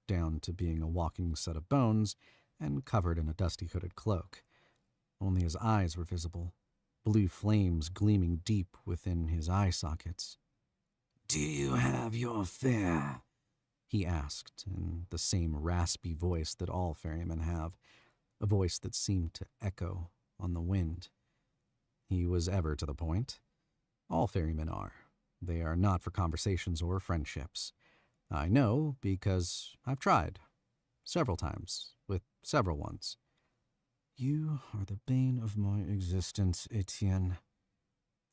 down to being a walking set of bones and covered in a dusty hooded cloak. Only his eyes were visible, blue flames gleaming deep within his eye sockets. "Do you have your fare?" he asked in the same raspy voice that all ferrymen have, a voice that seemed to echo on the wind. He was ever to the point. All ferrymen are. They are not for conversations or friendships. I know because I've tried. Several times, with several ones. "You are the bane of my existence, Etienne."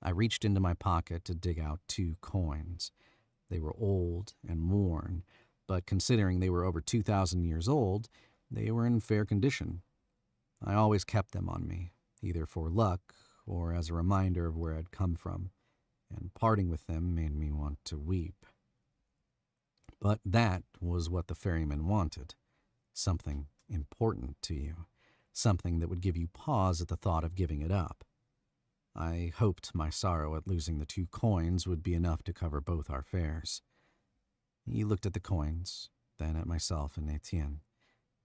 I reached into my pocket to dig out 2 coins. They were old and worn, but considering they were over 2,000 years old, they were in fair condition. I always kept them on me, either for luck or as a reminder of where I'd come from, and parting with them made me want to weep. But that was what the ferryman wanted. Something important to you. Something that would give you pause at the thought of giving it up. I hoped my sorrow at losing the 2 coins would be enough to cover both our fares. He looked at the coins, then at myself and Etienne.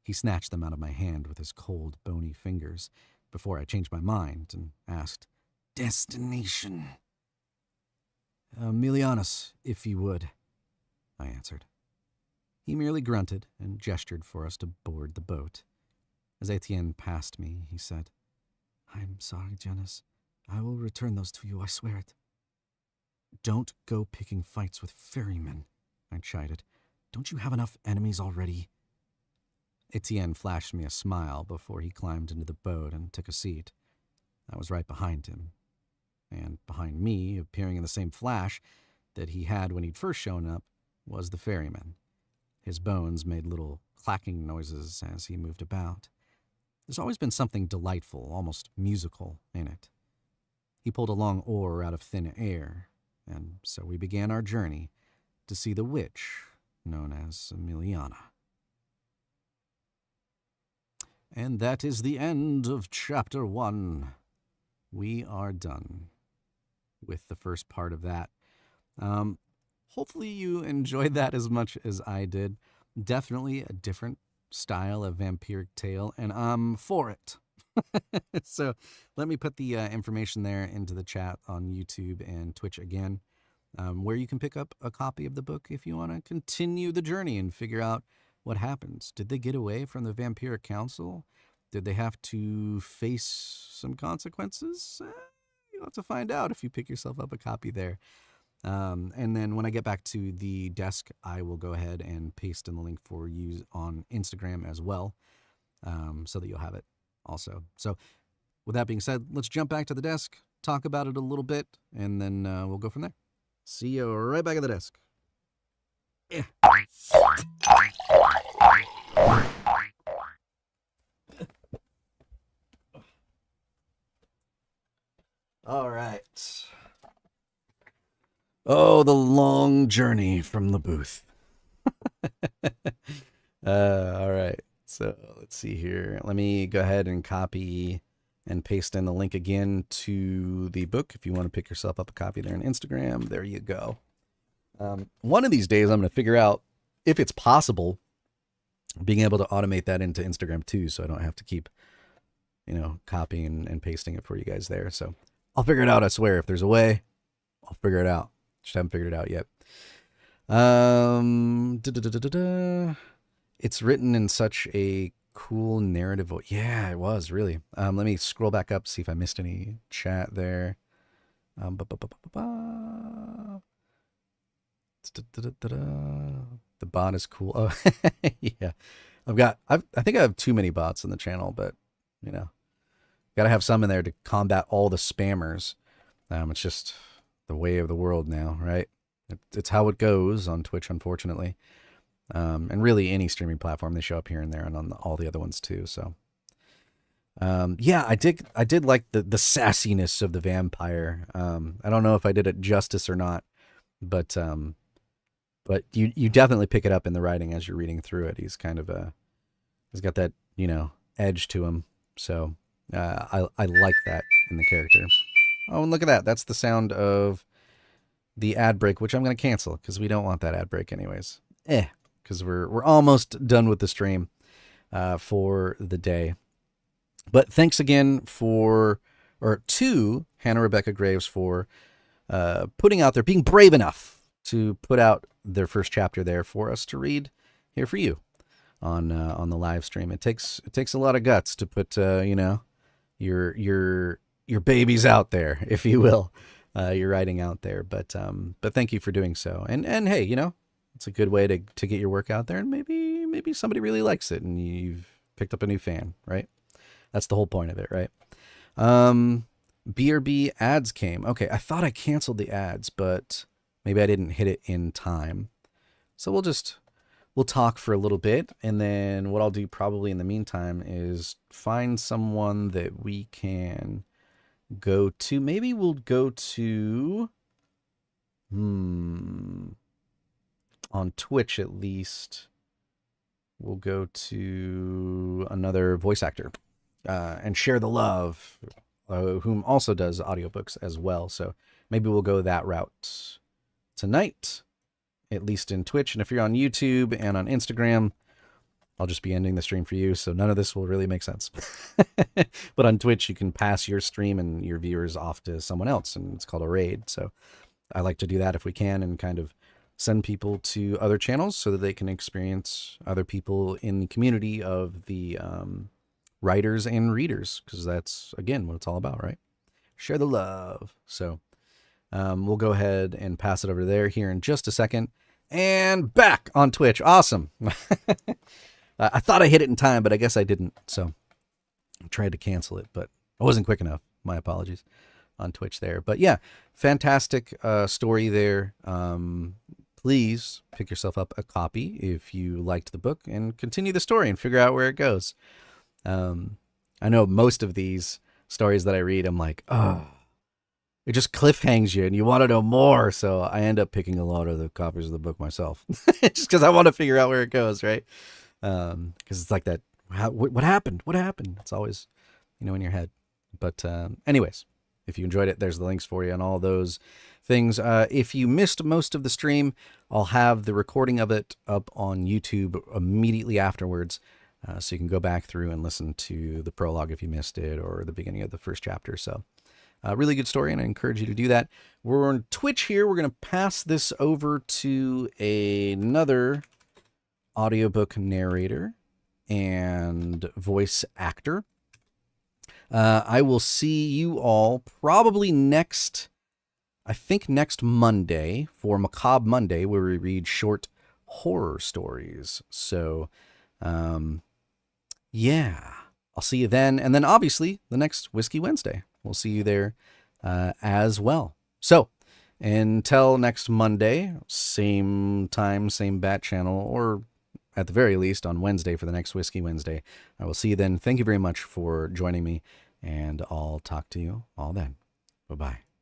He snatched them out of my hand with his cold, bony fingers before I changed my mind and asked, "Destination?" "Milianus, if you would," I answered. He merely grunted and gestured for us to board the boat. As Etienne passed me, he said, "I'm sorry, Janus. I will return those to you, I swear it." "Don't go picking fights with ferrymen," I chided. "Don't you have enough enemies already?" Etienne flashed me a smile before he climbed into the boat and took a seat. I was right behind him. And behind me, appearing in the same flash that he had when he'd first shown up, was the ferryman. His bones made little clacking noises as he moved about. There's always been something delightful, almost musical, in it. He pulled a long oar out of thin air, and so we began our journey to see the witch known as Emiliana. And that is the end of Chapter 1. We are done with the first part of that. Hopefully you enjoyed that as much as I did. Definitely a different style of vampiric tale, and I'm for it. So let me put the information there into the chat on YouTube and Twitch again, where you can pick up a copy of the book if you want to continue the journey and figure out what happens. Did they get away from the Vampiric Council? Did they have to face some consequences? You'll have to find out if you pick yourself up a copy there. And then when I get back to the desk, I will go ahead and paste in the link for you on Instagram as well, so that you'll have it also. So with that being said, let's jump back to the desk, talk about it a little bit, and then we'll go from there. See you right back at the desk. Yeah. All right. Oh, the long journey from the booth. All right. So let's see here. Let me go ahead and copy and paste in the link again to the book. If you want to pick yourself up a copy there on Instagram, there you go. One of these days, I'm going to figure out if it's possible being able to automate that into Instagram too, so I don't have to keep, copying and pasting it for you guys there. So I'll figure it out. I swear, if there's a way, I'll figure it out. Just haven't figured it out yet. It's written in such a cool narrative. Yeah, it was really. Let me scroll back up, see if I missed any chat there. The bot is cool. Oh, yeah. I think I have too many bots on the channel, but gotta have some in there to combat all the spammers. It's just the way of the world now, right? It's how it goes on Twitch, unfortunately. And really any streaming platform, they show up here and there and on all the other ones too. So, yeah, I did like the sassiness of the vampire. I don't know if I did it justice or not, but you definitely pick it up in the writing as you're reading through it. He's kind of he's got that, edge to him. So, I like that in the character. Oh, and look at that. That's the sound of the ad break, which I'm going to cancel because we don't want that ad break anyways. Because we're almost done with the stream for the day. But thanks again to Hanna Rebecca Graves for putting out there, being brave enough to put out their first chapter there for us to read here for you on the live stream. It takes a lot of guts to put your babies out there, if you will, your writing out there. But thank you for doing so. And hey, it's a good way to get your work out there, and maybe somebody really likes it and you've picked up a new fan, right? That's the whole point of it, right? BRB ads came. Okay, I thought I canceled the ads, but maybe I didn't hit it in time. So we'll talk for a little bit, and then what I'll do probably in the meantime is find someone that we can go to. Maybe we'll go to on Twitch at least. We'll go to another voice actor and share the love, whom also does audiobooks as well. So maybe we'll go that route tonight, at least in Twitch. And if you're on YouTube and on Instagram, I'll just be ending the stream for you, so none of this will really make sense. But on Twitch, you can pass your stream and your viewers off to someone else, and it's called a raid. So I like to do that if we can, and kind of send people to other channels so that they can experience other people in the community of the writers and readers, because that's, again, what it's all about, right? Share the love. So we'll go ahead and pass it over there here in just a second. And back on Twitch. Awesome. I thought I hit it in time, but I guess I didn't. So I tried to cancel it, but I wasn't quick enough. My apologies on Twitch there. But yeah, fantastic story there. Please pick yourself up a copy if you liked the book and continue the story and figure out where it goes. I know most of these stories that I read, I'm like, oh, it just cliffhangs you and you want to know more. So I end up picking a lot of the copies of the book myself just because I want to figure out where it goes, right? Because it's like that, what happened? What happened? It's always, in your head. But anyways, if you enjoyed it, there's the links for you and all those things. If you missed most of the stream, I'll have the recording of it up on YouTube immediately afterwards. So you can go back through and listen to the prologue if you missed it, or the beginning of the first chapter. So really good story, and I encourage you to do that. We're on Twitch here. We're going to pass this over to another audiobook narrator and voice actor. I will see you all probably next Monday for Macabre Monday, where we read short horror stories. So, yeah, I'll see you then. And then obviously the next Whiskey Wednesday, we'll see you there as well. So until next Monday, same time, same bat channel, or at the very least on Wednesday for the next Whiskey Wednesday, I will see you then. Thank you very much for joining me, and I'll talk to you all then. Bye-bye.